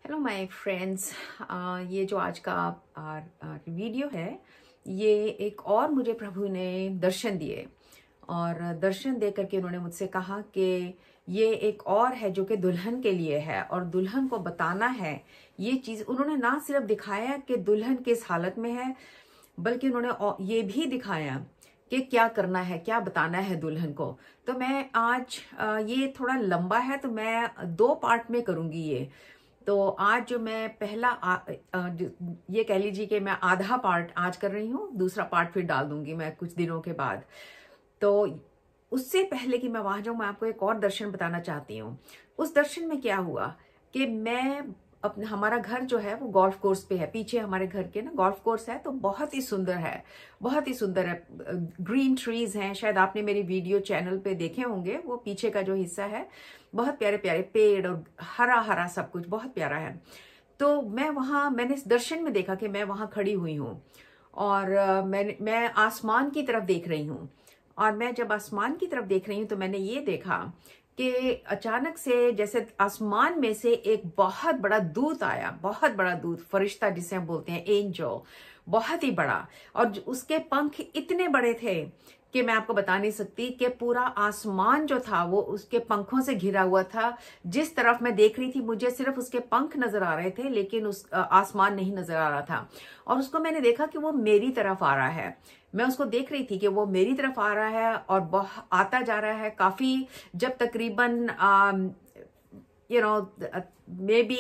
Hello my friends. ये जो आज का वीडियो है, ये एक और मुझे प्रभु ने दर्शन दिए और दर्शन दे करके उन्होंने मुझसे कहा कि ये एक और है जो कि दुल्हन के लिए है और दुल्हन को बताना है। ये चीज उन्होंने ना सिर्फ दिखाया कि दुल्हन किस हालत में है, बल्कि उन्होंने ये भी दिखाया कि क्या करना है, क्या बताना है दुल्हन को। तो मैं आज ये थोड़ा लंबा है तो मैं 2 पार्ट में करूंगी ये। तो आज जो मैं पहला ये कह लीजिए कि मैं आधा पार्ट आज कर रही हूँ, दूसरा पार्ट फिर डाल दूंगी मैं कुछ दिनों के बाद। तो उससे पहले कि मैं वहां जाऊं, मैं आपको एक और दर्शन बताना चाहती हूँ। उस दर्शन में क्या हुआ कि मैं अपने हमारा घर जो है वो गोल्फ कोर्स पे है, पीछे हमारे घर के ना गोल्फ कोर्स है, तो बहुत ही सुंदर है, बहुत ही सुंदर है। ग्रीन ट्रीज हैं, शायद आपने मेरी वीडियो चैनल पे देखे होंगे। वो पीछे का जो हिस्सा है बहुत प्यारे प्यारे पेड़ और हरा हरा सब कुछ बहुत प्यारा है। तो मैंने इस दर्शन में देखा कि मैं वहां खड़ी हुई हूँ और मैं आसमान की तरफ देख रही हूँ। और मैं जब आसमान की तरफ देख रही हूँ तो मैंने ये देखा कि अचानक से जैसे आसमान में से एक बहुत बड़ा दूत आया, बहुत बड़ा दूत, फरिश्ता जिसे हम बोलते हैं, एंजल, बहुत ही बड़ा। और उसके पंख इतने बड़े थे कि मैं आपको बता नहीं सकती कि पूरा आसमान जो था वो उसके पंखों से घिरा हुआ था। जिस तरफ मैं देख रही थी मुझे सिर्फ उसके पंख नजर आ रहे थे, लेकिन उस आसमान नहीं नजर आ रहा था। और उसको मैंने देखा कि वो मेरी तरफ आ रहा है। मैं उसको देख रही थी कि वो मेरी तरफ आ रहा है और आता जा रहा है काफी, जब तकरीबन मे बी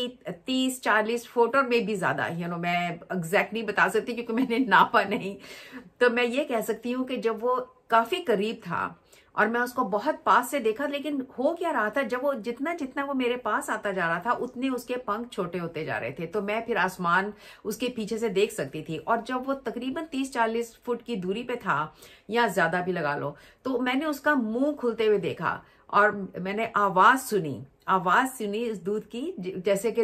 30-40 फुट और मे बी ज्यादा, मैं एग्जैक्ट नहीं बता सकती क्योंकि मैंने नापा नहीं। तो मैं ये कह सकती हूँ कि जब वो काफी करीब था और मैं उसको बहुत पास से देखा, लेकिन हो क्या रहा था, जब वो जितना जितना वो मेरे पास आता जा रहा था उतने उसके पंख छोटे होते जा रहे थे। तो मैं फिर आसमान उसके पीछे से देख सकती थी। और जब वो तकरीबन 30-40 फुट की दूरी पे था या ज्यादा भी लगा लो, तो मैंने उसका मुंह खुलते हुए देखा और मैंने आवाज सुनी इस दूध की। जैसे कि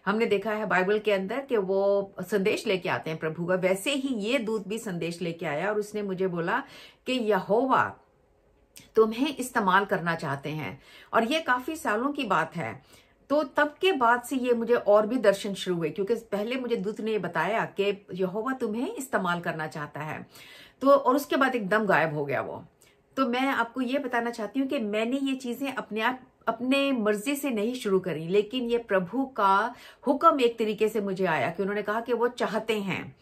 हमने देखा है बाइबल के अंदर कि वो संदेश लेके आते हैं प्रभु का, वैसे ही ये दूध भी संदेश लेके आया और उसने मुझे बोला कि यहोवा तुम्हें इस्तेमाल करना चाहते हैं। और ये काफी सालों की बात है। तो तब के बाद से ये मुझे और भी दर्शन शुरू हुए, क्योंकि पहले मुझे दूत ने बताया कि यहोवा तुम्हें इस्तेमाल करना चाहता है। तो और उसके बाद एकदम गायब हो गया वो। तो मैं आपको ये बताना चाहती हूँ कि मैंने ये चीजें अपने मर्जी से नहीं शुरू करी, लेकिन ये प्रभु का हुक्म एक तरीके से मुझे आया कि उन्होंने कहा कि वो चाहते हैं।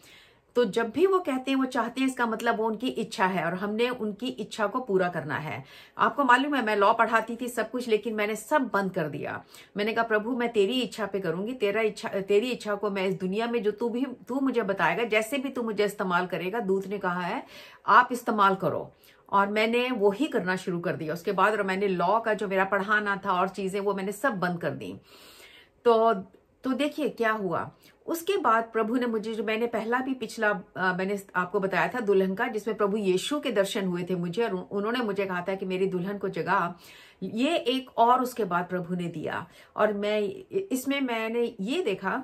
तो जब भी वो कहते हैं वो चाहते हैं, इसका मतलब वो उनकी इच्छा है और हमने उनकी इच्छा को पूरा करना है। आपको मालूम है मैं लॉ पढ़ाती थी सब कुछ, लेकिन मैंने सब बंद कर दिया। मैंने कहा प्रभु मैं तेरी इच्छा पे करूंगी, तेरी इच्छा को मैं इस दुनिया में जो तू मुझे बताएगा, जैसे भी तू मुझे इस्तेमाल करेगा, दूत ने कहा है आप इस्तेमाल करो। और मैंने वो ही करना शुरू कर दिया उसके बाद। और मैंने लॉ का जो मेरा पढ़ाना था और चीजें वो मैंने सब बंद कर दी। तो देखिए क्या हुआ उसके बाद। प्रभु ने मुझे, जो मैंने पहला भी पिछला मैंने आपको बताया था दुल्हन का, जिसमें प्रभु यीशु के दर्शन हुए थे मुझे और उन्होंने मुझे कहा था कि मेरी दुल्हन को जगा, ये एक और उसके बाद प्रभु ने दिया। और इसमें मैंने ये देखा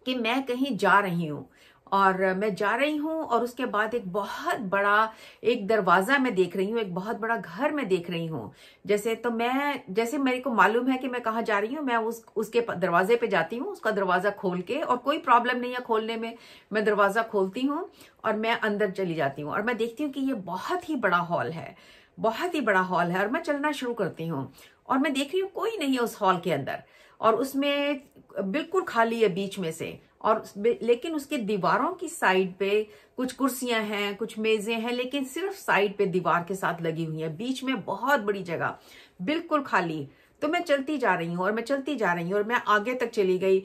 कि मैं कहीं जा रही हूँ और मैं जा रही हूँ और उसके बाद एक बहुत बड़ा एक दरवाजा मैं देख रही हूँ, एक बहुत बड़ा घर मैं देख रही हूँ। जैसे मेरे को मालूम है कि मैं कहाँ जा रही हूँ, मैं उसके दरवाजे पे जाती हूँ, उसका दरवाजा खोल के, और कोई प्रॉब्लम नहीं है खोलने में। मैं दरवाजा खोलती हूँ और मैं अंदर चली जाती हूँ और मैं देखती हूँ कि ये बहुत ही बड़ा हॉल है, बहुत ही बड़ा हॉल है। और मैं चलना शुरू करती हूँ और मैं देख रही हूँ कोई नहीं है उस हॉल के अंदर, और उसमें बिल्कुल खाली है बीच में से। और लेकिन उसके दीवारों की साइड पे कुछ कुर्सियां हैं, कुछ मेजें हैं, लेकिन सिर्फ साइड पे दीवार के साथ लगी हुई है, बीच में बहुत बड़ी जगह बिल्कुल खाली। तो मैं चलती जा रही हूँ और मैं चलती जा रही हूँ और मैं आगे तक चली गई,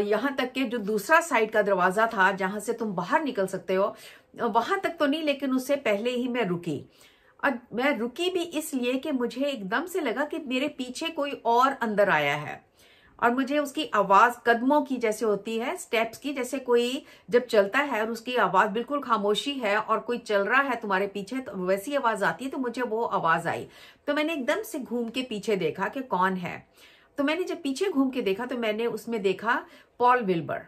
यहाँ तक कि जो दूसरा साइड का दरवाजा था जहां से तुम बाहर निकल सकते हो, वहां तक तो नहीं, लेकिन उससे पहले ही मैं रुकी। और मैं रुकी भी इसलिए कि मुझे एकदम से लगा कि मेरे पीछे कोई और अंदर आया है। और मुझे उसकी आवाज कदमों की जैसे होती है, स्टेप्स की, जैसे कोई जब चलता है और उसकी आवाज बिल्कुल खामोशी है और कोई चल रहा है तुम्हारे पीछे, तो वैसी आवाज आती है। तो मुझे वो आवाज आई, तो मैंने एकदम से घूम के पीछे देखा कि कौन है। तो मैंने जब पीछे घूम के देखा तो मैंने उसमें देखा पॉल विल्बर।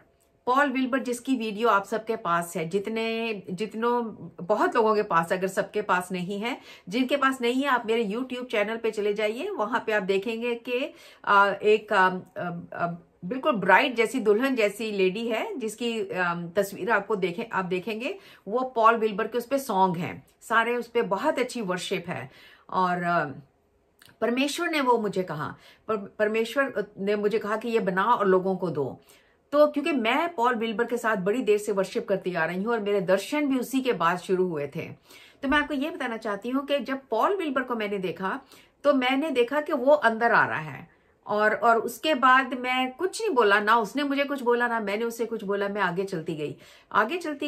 पॉल विल्बर जिसकी वीडियो आप सबके पास है, जितनों बहुत लोगों के पास, अगर सबके पास नहीं है, जिनके पास नहीं है आप मेरे YouTube चैनल पे चले जाइए, वहां पे आप देखेंगे कि एक बिल्कुल ब्राइड जैसी, दुल्हन जैसी लेडी है जिसकी तस्वीर आप देखेंगे, वो पॉल विल्बर के उस पे सॉन्ग हैं सारे, उस पे बहुत अच्छी वर्शिप है। और परमेश्वर ने वो मुझे कहा, परमेश्वर ने मुझे कहा कि ये बना और लोगों को दो। तो क्योंकि मैं पॉल विल्बर के साथ बड़ी देर से वर्शिप करती आ रही हूँ और मेरे दर्शन भी उसी के बाद शुरू हुए थे, तो मैं आपको ये बताना चाहती हूँ कि जब पॉल विल्बर को मैंने देखा तो मैंने देखा कि वो अंदर आ रहा है, और उसके बाद मैं कुछ नहीं बोला, ना उसने मुझे कुछ बोला ना मैंने उससे कुछ बोला। मैं आगे चलती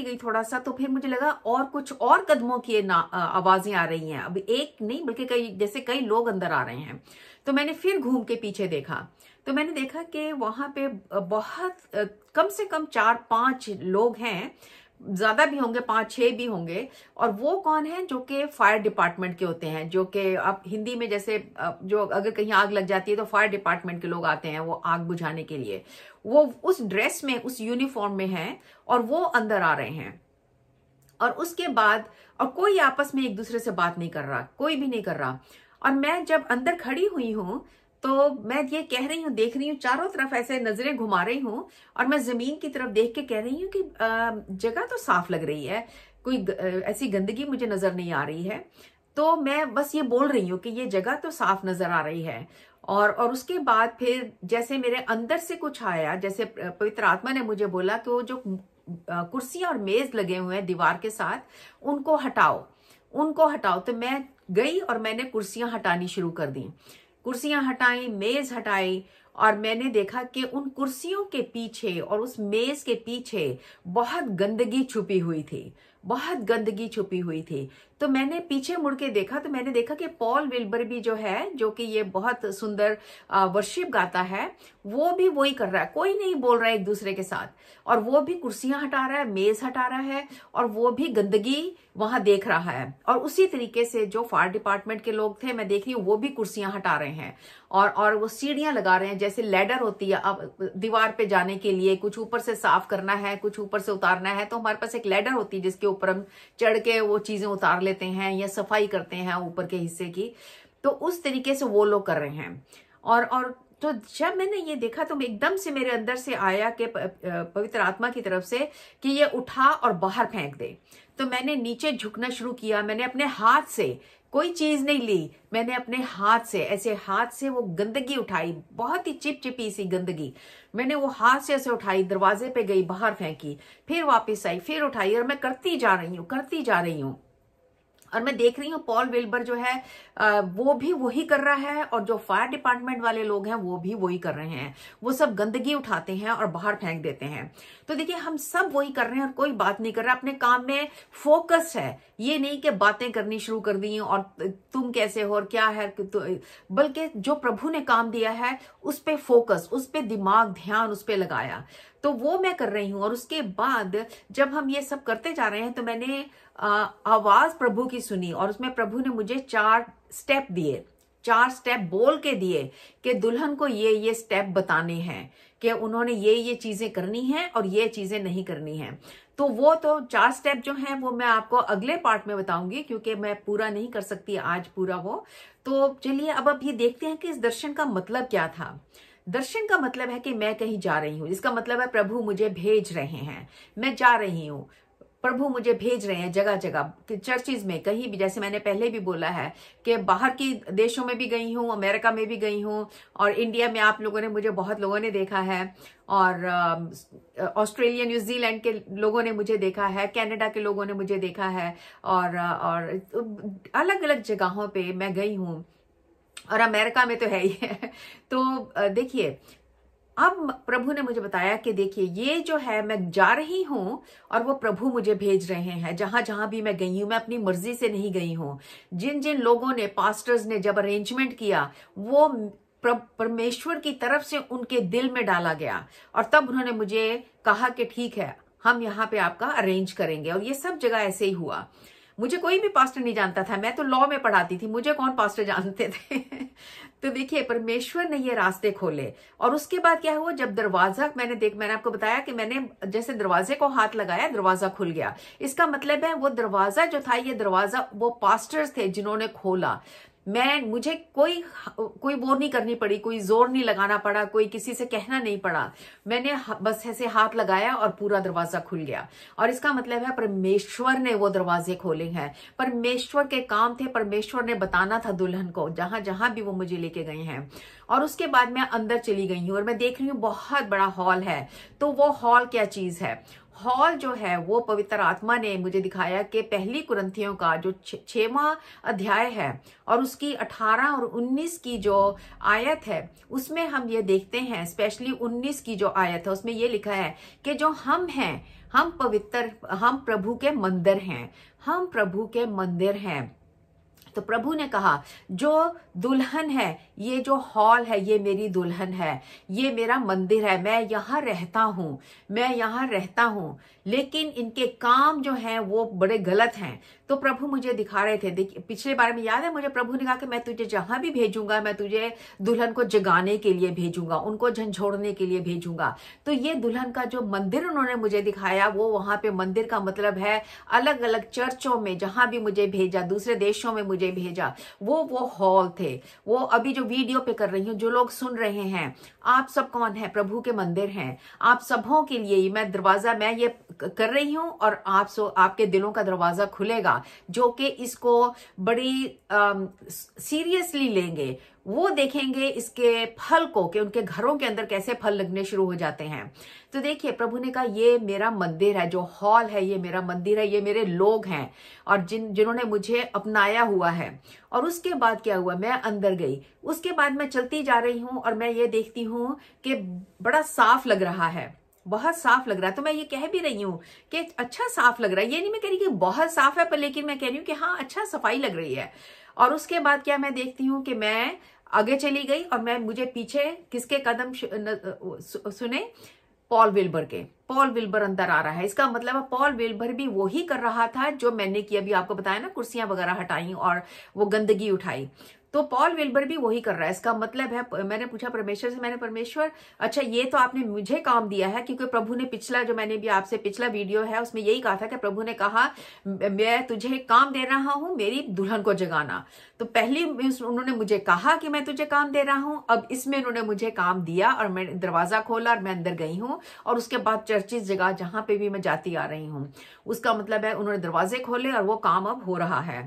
गई थोड़ा सा, तो फिर मुझे लगा और कुछ और कदमों की आवाजें आ रही हैं, अब एक नहीं बल्कि कई लोग अंदर आ रहे हैं। तो मैंने फिर घूम के पीछे देखा, तो मैंने देखा कि वहां पे बहुत कम से कम 4-5 लोग हैं, ज्यादा भी होंगे, 5-6 भी होंगे। और वो कौन है? जो कि फायर डिपार्टमेंट के होते हैं, जो कि आप हिंदी में जैसे जो अगर कहीं आग लग जाती है तो फायर डिपार्टमेंट के लोग आते हैं वो आग बुझाने के लिए, वो उस ड्रेस में, उस यूनिफॉर्म में हैं और वो अंदर आ रहे हैं। और उसके बाद और कोई आपस में एक दूसरे से बात नहीं कर रहा, कोई भी नहीं कर रहा। और मैं जब अंदर खड़ी हुई हूं तो मैं ये कह रही हूँ, देख रही हूँ चारों तरफ, ऐसे नजरें घुमा रही हूँ और मैं जमीन की तरफ देख के कह रही हूँ कि जगह तो साफ लग रही है, कोई ऐसी गंदगी मुझे नजर नहीं आ रही है। तो मैं बस ये बोल रही हूँ कि ये जगह तो साफ नजर आ रही है। और उसके बाद फिर जैसे मेरे अंदर से कुछ आया, जैसे पवित्र आत्मा ने मुझे बोला कि वो जो कुर्सियां और मेज लगे हुए हैं दीवार के साथ, उनको हटाओ। तो मैं गई और मैंने कुर्सियां हटानी शुरू कर दी, कुर्सियां हटाई, मेज हटाई, और मैंने देखा कि उन कुर्सियों के पीछे और उस मेज के पीछे बहुत गंदगी छुपी हुई थी। तो मैंने पीछे मुड़ के देखा तो मैंने देखा कि पॉल विल्बर भी जो है, जो कि ये बहुत सुंदर वर्शिप गाता है, वो भी वही कर रहा है, कोई नहीं बोल रहा है एक दूसरे के साथ, और वो भी कुर्सियां हटा रहा है, मेज हटा रहा है, और वो भी गंदगी वहां देख रहा है। और उसी तरीके से जो फायर डिपार्टमेंट के लोग थे, मैं देख रही हूँ वो भी कुर्सियां हटा रहे हैं और वो सीढ़ियां लगा रहे हैं, जैसे लैडर होती है अब दीवार पे जाने के लिए, कुछ ऊपर से साफ करना है, कुछ ऊपर से उतारना है, तो हमारे पास एक लैडर होती है जिसके ऊपर हम चढ़ के वो चीजें उतार लेते हैं या सफाई करते हैं ऊपर के हिस्से की। तो उस तरीके से वो लोग कर रहे हैं। और तो जब मैंने ये देखा तो एकदम से मेरे अंदर से आया कि पवित्र आत्मा की तरफ से कि ये उठा और बाहर फेंक दे। तो मैंने नीचे झुकना शुरू किया, मैंने अपने हाथ से, कोई चीज नहीं ली, मैंने अपने हाथ से, ऐसे हाथ से वो गंदगी उठाई, बहुत ही चिपचिपी सी गंदगी, मैंने वो हाथ से ऐसे उठाई, दरवाजे पे गई, बाहर फेंकी, फिर वापस आई, फिर उठाई, और मैं करती जा रही हूँ। और मैं देख रही हूँ पॉल विल्बर जो है वो भी वही कर रहा है, और जो फायर डिपार्टमेंट वाले लोग हैं वो भी वही कर रहे हैं, वो सब गंदगी उठाते हैं और बाहर फेंक देते हैं। तो देखिए हम सब वही कर रहे हैं और कोई बात नहीं कर रहा, अपने काम में फोकस है, ये नहीं कि बातें करनी शुरू कर दी और तुम कैसे हो और क्या है, बल्कि जो प्रभु ने काम दिया है उस पे फोकस, उस पे दिमाग, ध्यान उस पे लगाया। तो वो मैं कर रही हूँ। और उसके बाद जब हम ये सब करते जा रहे हैं तो मैंने आवाज प्रभु की सुनी, और उसमें प्रभु ने मुझे 4 स्टेप दिए, 4 स्टेप बोल के दिए कि दुल्हन को ये स्टेप बताने हैं, कि उन्होंने ये चीजें करनी है और ये चीजें नहीं करनी है। तो वो तो 4 स्टेप जो हैं वो मैं आपको अगले पार्ट में बताऊंगी, क्योंकि मैं पूरा नहीं कर सकती आज पूरा वो। तो चलिए अब ये देखते हैं कि इस दर्शन का मतलब क्या था। दर्शन का मतलब है कि मैं कहीं जा रही हूं, इसका मतलब है प्रभु मुझे भेज रहे हैं, मैं जा रही हूं, प्रभु मुझे भेज रहे हैं जगह जगह, चर्चिज में, कहीं भी, जैसे मैंने पहले भी बोला है कि बाहर की देशों में भी गई हूँ, अमेरिका में भी गई हूँ, और इंडिया में आप लोगों ने मुझे, बहुत लोगों ने देखा है, और ऑस्ट्रेलिया, न्यूजीलैंड के लोगों ने मुझे देखा है, कनाडा के लोगों ने मुझे देखा है, और अलग अलग जगहों पे मैं गई हूँ, और अमेरिका में तो है ही है। तो देखिए अब प्रभु ने मुझे बताया कि देखिए ये जो है, मैं जा रही हूं और वो प्रभु मुझे भेज रहे हैं। जहां जहां भी मैं गई हूं, मैं अपनी मर्जी से नहीं गई हूं, जिन जिन लोगों ने, पास्टर्स ने जब अरेंजमेंट किया, वो परमेश्वर की तरफ से उनके दिल में डाला गया, और तब उन्होंने मुझे कहा कि ठीक है, हम यहाँ पे आपका अरेंज करेंगे, और ये सब जगह ऐसे ही हुआ। मुझे कोई भी पास्टर नहीं जानता था, मैं तो लॉ में पढ़ाती थी, मुझे कौन पास्टर जानते थे। तो देखिए परमेश्वर ने ये रास्ते खोले। और उसके बाद क्या हुआ, जब दरवाजा मैंने आपको बताया कि मैंने जैसे दरवाजे को हाथ लगाया, दरवाजा खुल गया। इसका मतलब है वो दरवाजा जो था, ये दरवाजा वो पास्टर्स थे जिन्होंने खोला। मुझे कोई वो नहीं करनी पड़ी, कोई जोर नहीं लगाना पड़ा, कोई किसी से कहना नहीं पड़ा। मैंने बस ऐसे हाथ लगाया और पूरा दरवाजा खुल गया। और इसका मतलब है परमेश्वर ने वो दरवाजे खोले हैं, परमेश्वर के काम थे, परमेश्वर ने बताना था दुल्हन को जहां जहां भी वो मुझे लेके गए हैं। और उसके बाद मैं अंदर चली गई हूँ और मैं देख रही हूँ बहुत बड़ा हॉल है। तो वो हॉल क्या चीज है, हॉल जो है वो पवित्र आत्मा ने मुझे दिखाया कि पहली कुरिन्थियों का जो 6वां अध्याय है और उसकी 18 और 19 की जो आयत है, उसमें हम ये देखते हैं, स्पेशली 19 की जो आयत है उसमें ये लिखा है कि जो हम हैं, हम प्रभु के मंदिर हैं, हम प्रभु के मंदिर हैं। तो प्रभु ने कहा जो दुल्हन है, ये जो हॉल है, ये मेरी दुल्हन है, ये मेरा मंदिर है, मैं यहाँ रहता हूँ, मैं यहाँ रहता हूँ। लेकिन इनके काम जो हैं वो बड़े गलत हैं। तो प्रभु मुझे दिखा रहे थे, देखिए पिछले बार में याद है मुझे प्रभु ने कहा कि मैं तुझे जहां भी भेजूंगा, मैं तुझे दुल्हन को जगाने के लिए भेजूंगा, उनको झंझोड़ने के लिए भेजूंगा। तो ये दुल्हन का जो मंदिर उन्होंने मुझे दिखाया, वो वहां पे मंदिर का मतलब है अलग अलग चर्चों में जहां भी मुझे भेजा, दूसरे देशों में मुझे भेजा, वो हॉल थे। वो अभी जो वीडियो पे कर रही हूँ, जो लोग सुन रहे हैं, आप सब कौन है, प्रभु के मंदिर हैं। आप सबों के लिए मैं दरवाजा मैं ये कर रही हूँ और आपके दिलों का दरवाजा खुलेगा जो कि इसको बड़ी सीरियसली लेंगे। वो देखेंगे इसके फल को कि उनके घरों के अंदर कैसे फल लगने शुरू हो जाते हैं। तो देखिए प्रभु ने कहा ये मेरा मंदिर है, जो हॉल है ये मेरा मंदिर है, ये मेरे लोग हैं और जिन्होंने मुझे अपनाया हुआ है। और उसके बाद क्या हुआ, मैं अंदर गई, उसके बाद मैं चलती जा रही हूँ और मैं ये देखती हूँ कि बड़ा साफ लग रहा है, बहुत साफ लग रहा है। तो मैं ये कह भी रही हूँ कि अच्छा साफ लग रहा है, ये नहीं मैं कह रही कि बहुत साफ है, पर लेकिन मैं कह रही हूँ कि हाँ अच्छा सफाई लग रही है। और उसके बाद क्या मैं देखती हूँ कि मैं आगे चली गई और मुझे पीछे किसके कदम सुने, पॉल विल्बर के। पॉल विल्बर अंदर आ रहा है। इसका मतलब है पॉल विल्बर भी वही कर रहा था जो मैंने किया, अभी आपको बताया ना, कुर्सियां वगैरह हटाई और वो गंदगी उठाई। तो पॉल विल्बर भी वही कर रहा है। इसका मतलब है, मैंने पूछा परमेश्वर से, परमेश्वर अच्छा ये तो आपने मुझे काम दिया है, क्योंकि प्रभु ने पिछला जो मैंने भी आपसे पिछला वीडियो है उसमें यही कहा था कि प्रभु ने कहा मैं तुझे काम दे रहा हूं मेरी दुल्हन को जगाना। तो पहली उन्होंने मुझे कहा कि मैं तुझे काम दे रहा हूं, अब इसमें उन्होंने मुझे काम दिया और मैं दरवाजा खोला और मैं अंदर गई हूं। और उसके बाद चर्चिस जगह जहां पे भी मैं जाती आ रही हूँ, उसका मतलब है उन्होंने दरवाजे खोले और वो काम अब हो रहा है।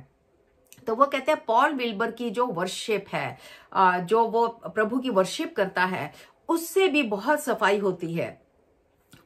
तो वो कहते हैं पॉल विल्बर की जो वर्शिप है, जो वो प्रभु की वर्शिप करता है, उससे भी बहुत सफाई होती है।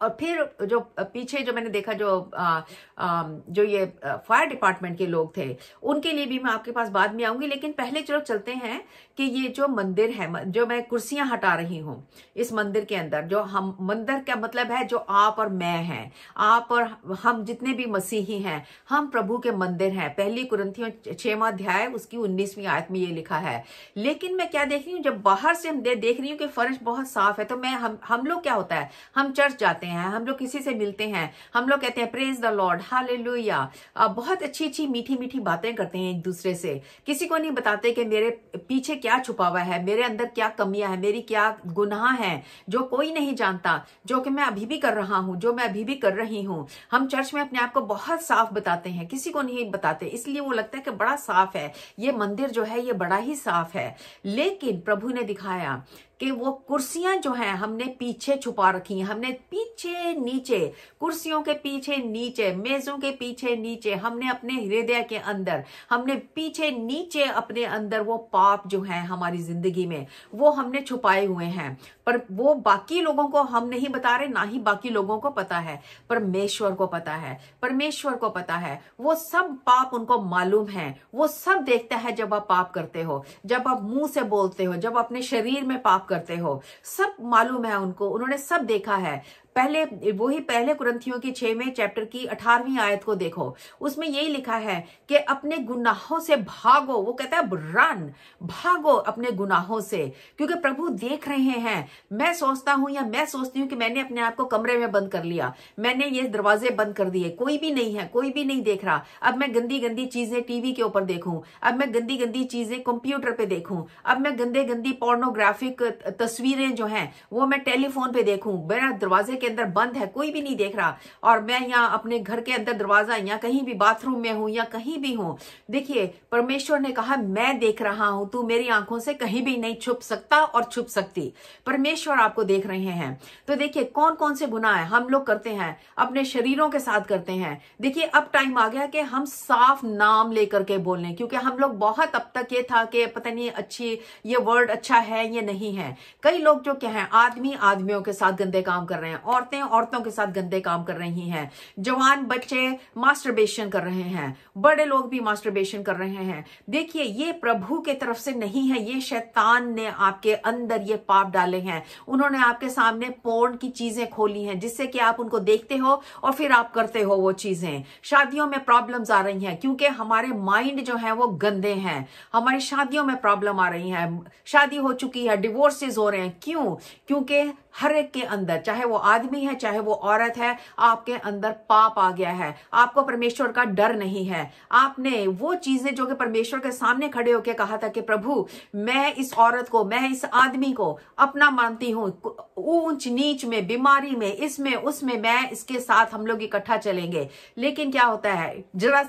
और फिर जो पीछे जो मैंने देखा, जो ये फायर डिपार्टमेंट के लोग थे, उनके लिए भी मैं आपके पास बाद में आऊंगी। लेकिन पहले चलो चलते हैं कि ये जो मंदिर है, जो मैं कुर्सियां हटा रही हूँ इस मंदिर के अंदर, जो हम मंदिर का मतलब है जो आप और मैं हैं, आप और हम जितने भी मसीही हैं, हम प्रभु के मंदिर हैं। पहली कुरिन्थियों 6वां अध्याय उसकी 19वीं आयत में ये लिखा है। लेकिन मैं क्या देख रही हूँ, जब बाहर से हम देख रही हूँ कि फर्श बहुत साफ है, तो हम लोग क्या होता है, हम चर्च जाते हैं, हम लोग किसी से मिलते हैं, हम लोग कहते हैं प्रेज द लॉर्ड, हालेलुया, बहुत अच्छी अच्छी मीठी मीठी बातें करते हैं एक दूसरे से। किसी को नहीं बताते कि मेरे पीछे क्या छुपा हुआ है, मेरे अंदर क्या कमियां हैं, मेरी क्या गुनाह हैं, जो कोई नहीं जानता, जो कि मैं अभी भी कर रहा हूं, जो मैं अभी भी कर रही हूं। हम चर्च में अपने आप को बहुत साफ बताते हैं, किसी को नहीं बताते, इसलिए वो लगता है कि बड़ा साफ है, ये मंदिर जो है ये बड़ा ही साफ है। लेकिन प्रभु ने दिखाया कि वो कुर्सियां जो हैं हमने पीछे छुपा रखी हैं, हमने पीछे नीचे, कुर्सियों के पीछे नीचे, मेजों के पीछे नीचे, हमने अपने हृदय के अंदर, हमने पीछे नीचे अपने अंदर वो पाप जो है हमारी जिंदगी में, वो हमने छुपाए हुए हैं। पर वो बाकी लोगों को हम नहीं बता रहे, ना ही बाकी लोगों को पता है, परमेश्वर को पता है, परमेश्वर को पता है। वो सब पाप उनको मालूम है, वो सब देखता है जब आप पाप करते हो, जब आप मुंह से बोलते हो, जब अपने शरीर में पाप करते हो, सब मालूम है उनको, उन्होंने सब देखा है। पहले वही पहले कुरिन्थियों की 6वें चैप्टर की 18वीं आयत को देखो, उसमें यही लिखा है कि अपने गुनाहों से भागो। वो कहता है रन, भागो अपने गुनाहों से, क्योंकि प्रभु देख रहे हैं। मैं सोचता हूं या मैं सोचती हूँ कि मैंने अपने आप को कमरे में बंद कर लिया, मैंने ये दरवाजे बंद कर दिए, कोई भी नहीं है, कोई भी नहीं देख रहा। अब मैं गंदी गंदी चीजें टीवी के ऊपर देखूं, अब मैं गंदी गंदी चीजें कंप्यूटर पे देखूं, अब मैं गंदे गंदी पोर्नोग्राफिक तस्वीरें जो हैं वो मैं टेलीफोन पे देखूं। मेरा दरवाजे के अंदर बंद है, कोई भी नहीं देख रहा, और मैं यहाँ अपने घर के अंदर दरवाजा या कहीं भी बाथरूम में हूं या कहीं भी हूं। देखिए, परमेश्वर ने कहा मैं देख रहा हूं, तू मेरी आंखों से कहीं भी नहीं छुप सकता और छुप सकती। परमेश्वर आपको देख रहे हैं। तो देखिए, कौन कौन से गुनाह है हम लोग करते हैं, अपने शरीरों के साथ करते हैं। देखिए, अब टाइम आ गया कि हम साफ नाम लेकर के बोलें, क्योंकि हम लोग बहुत अब तक ये था कि पता नहीं अच्छी ये वर्ड अच्छा है ये नहीं है। कई लोग जो क्या है, आदमी आदमियों के साथ गंदे काम कर रहे हैं, औरतें औरतों के साथ गंदे काम कर रही हैं, जवान बच्चे मास्टरबेशन कर रहे हैं, बड़े लोग भी मास्टरबेशन कर रहे हैं। देखिए, ये प्रभु के तरफ से नहीं है, ये शैतान ने आपके अंदर ये पाप डाले हैं। उन्होंने आपके सामने पोर्न की चीजें खोली हैं, जिससे कि आप उनको देखते हो और फिर आप करते हो वो चीजें। शादियों में प्रॉब्लम्स आ रही हैं क्योंकि हमारे माइंड जो है वो गंदे हैं। हमारी शादियों में प्रॉब्लम आ रही है, शादी हो चुकी है, डिवोर्सेस हो रहे हैं। क्यों? क्योंकि हर एक के अंदर, चाहे वो आदमी है चाहे वो औरत है, आपके अंदर पाप आ गया है। आपको परमेश्वर का डर नहीं है। आपने वो चीजें जो कि परमेश्वर के सामने खड़े होकर कहा था कि प्रभु मैं इस औरत को, मैं इस आदमी को अपना मानती हूं, ऊंच नीच में, बीमारी में, इसमें उसमें, मैं इसके साथ हम लोग इकट्ठा चलेंगे। लेकिन क्या होता है, जरा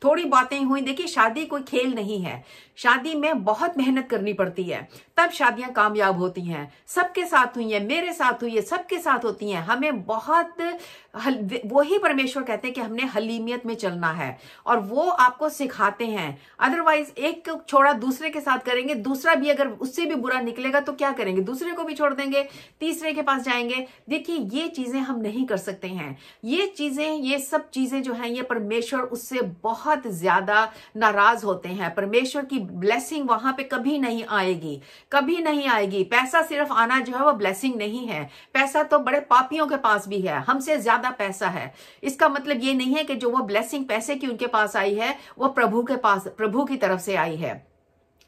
थोड़ी बातें हुई। देखिए, शादी कोई खेल नहीं है, शादी में बहुत मेहनत करनी पड़ती है, तब शादियां कामयाब होती हैं। सबके साथ हुई है, मेरे साथ हुई है, सबके साथ होती हैं। हमें बहुत वही परमेश्वर कहते हैं कि हमने हलीमियत में चलना है, और वो आपको सिखाते हैं। अदरवाइज एक छोड़ा दूसरे के साथ करेंगे, दूसरा भी अगर उससे भी बुरा निकलेगा तो क्या करेंगे, दूसरे को भी छोड़ देंगे, तीसरे के पास जाएंगे। देखिए, ये चीजें हम नहीं कर सकते हैं। ये चीजें, ये सब चीजें जो हैं, ये परमेश्वर उससे बहुत ज्यादा नाराज होते हैं। परमेश्वर की ब्लेसिंग वहां पे कभी नहीं आएगी, कभी नहीं आएगी। पैसा सिर्फ आना जो है वो ब्लेसिंग नहीं है। पैसा तो बड़े पापियों के पास भी है, हमसे ज्यादा पैसा है। इसका मतलब ये नहीं है कि जो वो ब्लेसिंग पैसे की उनके पास आई है वो प्रभु के पास, प्रभु की तरफ से आई है।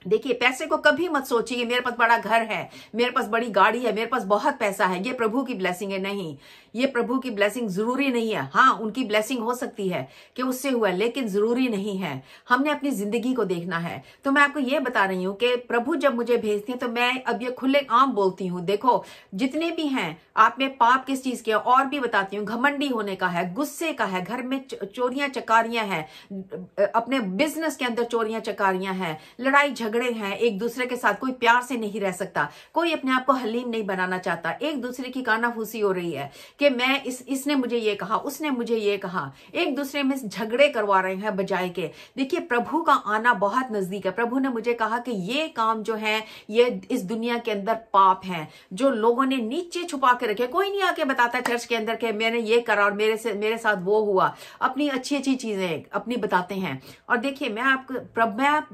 देखिए, पैसे को कभी मत सोचिए कि मेरे पास बड़ा घर है, मेरे पास बड़ी गाड़ी है, मेरे पास बहुत पैसा है, ये प्रभु की ब्लेसिंग है। नहीं, ये प्रभु की ब्लेसिंग जरूरी नहीं है। हाँ, उनकी ब्लेसिंग हो सकती है कि उससे हुआ, लेकिन जरूरी नहीं है। हमने अपनी जिंदगी को देखना है। तो मैं आपको ये बता रही हूं कि प्रभु जब मुझे भेजते हैं तो मैं अब ये खुले आम बोलती हूँ। देखो, जितने भी हैं आप में पाप किस चीज के, और भी बताती हूँ, घमंडी होने का है, गुस्से का है, घर में चोरियां चकारियां हैं, अपने बिजनेस के अंदर चोरियां चकारियां हैं, लड़ाई झगड़े हैं एक दूसरे के साथ, कोई प्यार से नहीं रह सकता, कोई अपने आप को हलीम नहीं बनाना चाहता, एक दूसरे की कानाफूसी हो रही है कि मैं इसने मुझे ये कहा, उसने मुझे ये कहा, एक दूसरे में झगड़े करवा रहे हैं बजाय के। देखिए, प्रभु का आना बहुत नजदीक है। प्रभु ने मुझे कहा कि ये काम जो है ये इस दुनिया के अंदर पाप हैं, जो लोगों ने नीचे छुपा के रखे। कोई नहीं आके बताता चर्च के अंदर कि मैंने ये करा और मेरे साथ वो हुआ। अपनी अच्छी अच्छी चीजें अपनी बताते हैं। और देखिए,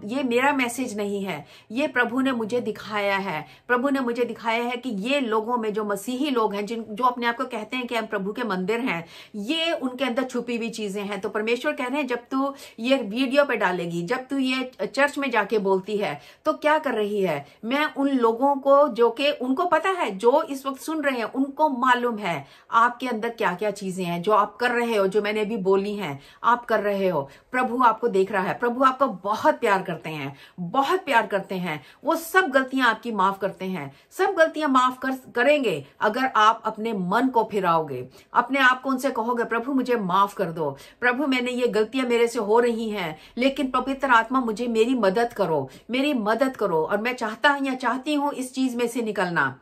ये मेरा मैसेज नहीं है, ये प्रभु ने मुझे दिखाया है। प्रभु ने मुझे दिखाया है कि ये लोगों में जो मसीही लोग हैं, जो अपने आप को कहते हैं कि हम प्रभु के मंदिर हैं, ये उनके अंदर छुपी हुई चीजें हैं। तो परमेश्वर कह रहे हैं, जब तू ये वीडियो पे डालेगी, जब तू ये चर्च में जाके बोलती है, तो क्या कर रही है? मैं उन लोगों को, जो कि उनको पता है, जो इस वक्त सुन रहे हैं, उनको मालूम है आपके अंदर क्या क्या चीजें हैं जो आप कर रहे हो, जो मैंने अभी बोली हैं आप कर रहे हो। प्रभु आपको देख रहा है। प्रभु आपको बहुत प्यार करते हैं, बहुत प्यार करते हैं। वो सब गलतियां आपकी माफ करते हैं, सब गलतियां माफ करेंगे अगर आप अपने मन को फिराओगे, अपने आप को उनसे कहोगे, प्रभु मुझे माफ कर दो, प्रभु मैंने ये गलतियां मेरे से हो रही हैं, लेकिन पवित्र आत्मा मुझे मेरी मदद करो, मेरी मदद करो, और मैं चाहती हूं इस चीज में से निकलना।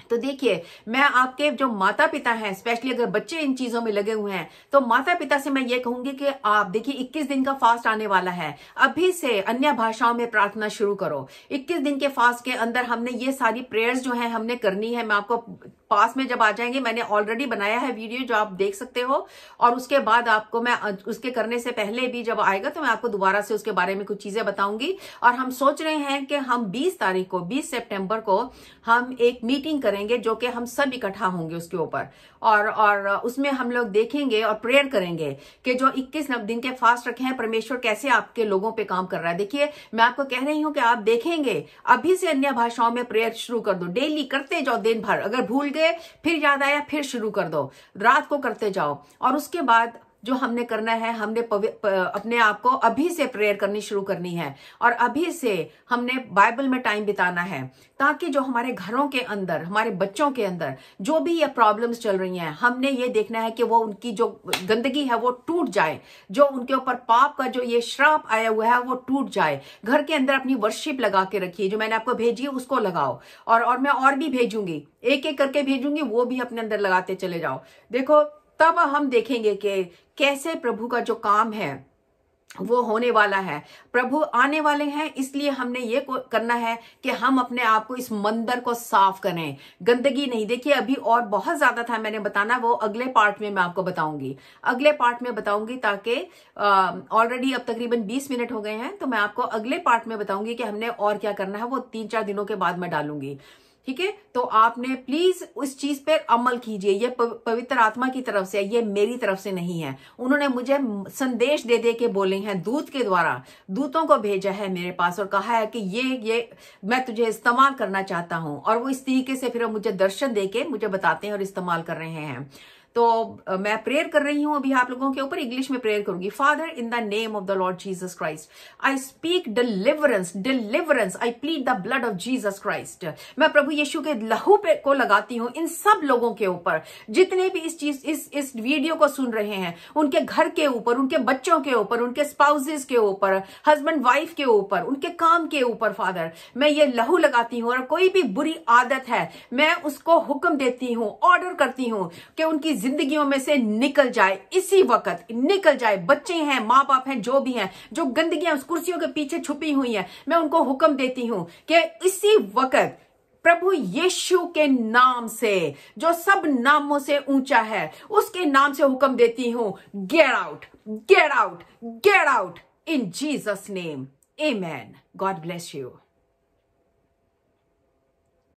तो देखिए, मैं आपके जो माता पिता हैं, स्पेशली अगर बच्चे इन चीजों में लगे हुए हैं, तो माता पिता से मैं ये कहूंगी कि आप देखिए, 21 दिन का फास्ट आने वाला है। अभी से अन्य भाषाओं में प्रार्थना शुरू करो। 21 दिन के फास्ट के अंदर हमने ये सारी प्रेयर्स जो है हमने करनी है। मैं आपको पास में जब आ जाएंगे, मैंने ऑलरेडी बनाया है वीडियो जो आप देख सकते हो, और उसके बाद आपको मैं उसके करने से पहले भी जब आएगा तो मैं आपको दोबारा से उसके बारे में कुछ चीजें बताऊंगी। और हम सोच रहे हैं कि हम 20 तारीख को, 20 सितंबर को हम एक मीटिंग करेंगे जो कि हम सब इकट्ठा होंगे उसके ऊपर, और उसमें हम लोग देखेंगे और प्रेयर करेंगे कि जो 21 दिन के फास्ट रखे हैं, परमेश्वर कैसे आपके लोगों पे काम कर रहा है। देखिए, मैं आपको कह रही हूं कि आप देखेंगे, अभी से अन्य भाषाओं में प्रेयर शुरू कर दो, डेली करते जाओ दिन भर। अगर भूल गए फिर याद आया फिर शुरू कर दो, रात को करते जाओ। और उसके बाद जो हमने करना है, हमने अपने आप को अभी से प्रेयर करनी शुरू करनी है, और अभी से हमने बाइबल में टाइम बिताना है, ताकि जो हमारे घरों के अंदर, हमारे बच्चों के अंदर जो भी ये प्रॉब्लम्स चल रही हैं, हमने ये देखना है कि वो उनकी जो गंदगी है वो टूट जाए, जो उनके ऊपर पाप का जो ये श्राप आया हुआ है वो टूट जाए। घर के अंदर अपनी वर्शिप लगा के रखिए, जो मैंने आपको भेजी है उसको लगाओ, और मैं और भी भेजूंगी, एक एक करके भेजूंगी, वो भी अपने अंदर लगाते चले जाओ। देखो, तब हम देखेंगे कि कैसे प्रभु का जो काम है वो होने वाला है। प्रभु आने वाले हैं, इसलिए हमने ये करना है कि हम अपने आप को, इस मंदिर को साफ करें, गंदगी नहीं। देखिए, अभी और बहुत ज्यादा था मैंने बताना, वो अगले पार्ट में मैं आपको बताऊंगी, अगले पार्ट में बताऊंगी, ताकि ऑलरेडी अब तकरीबन 20 मिनट हो गए हैं, तो मैं आपको अगले पार्ट में बताऊंगी कि हमने और क्या करना है। वो 3-4 दिनों के बाद मैं डालूंगी, ठीक है। तो आपने प्लीज उस चीज पर अमल कीजिए। ये पवित्र आत्मा की तरफ से, ये मेरी तरफ से नहीं है। उन्होंने मुझे संदेश दे दे के बोले हैं, दूत के द्वारा, दूतों को भेजा है मेरे पास और कहा है कि ये मैं तुझे इस्तेमाल करना चाहता हूं। और वो इस तरीके से फिर मुझे दर्शन दे के मुझे बताते हैं और इस्तेमाल कर रहे हैं। तो मैं प्रेयर कर रही हूं अभी आप लोगों के ऊपर, इंग्लिश में प्रेयर करूंगी। Father, in the name of the Lord Jesus Christ, I speak deliverance, deliverance, I plead the blood of Jesus Christ. मैं प्रभु यीशु के लहू पे को लगाती हूं इन सब लोगों के ऊपर, जितने भी इस वीडियो को सुन रहे हैं, उनके घर के ऊपर, उनके बच्चों के ऊपर, उनके स्पाउसेस के ऊपर, हस्बैंड वाइफ के ऊपर, उनके काम के ऊपर। फादर, मैं ये लहू लगाती हूं, और कोई भी बुरी आदत है मैं उसको हुक्म देती हूं, ऑर्डर करती हूं कि उनकी जिंदगियों में से निकल जाए, इसी वक्त निकल जाए। बच्चे हैं, माँ बाप हैं, जो भी हैं, जो गंदगियां उस कुर्सियों के पीछे छुपी हुई हैं, मैं उनको हुक्म देती हूं कि इसी वक्त प्रभु यीशु के नाम से, जो सब नामों से ऊंचा है, उसके नाम से हुक्म देती हूं, get out, get out, get out in Jesus name, amen. God bless you.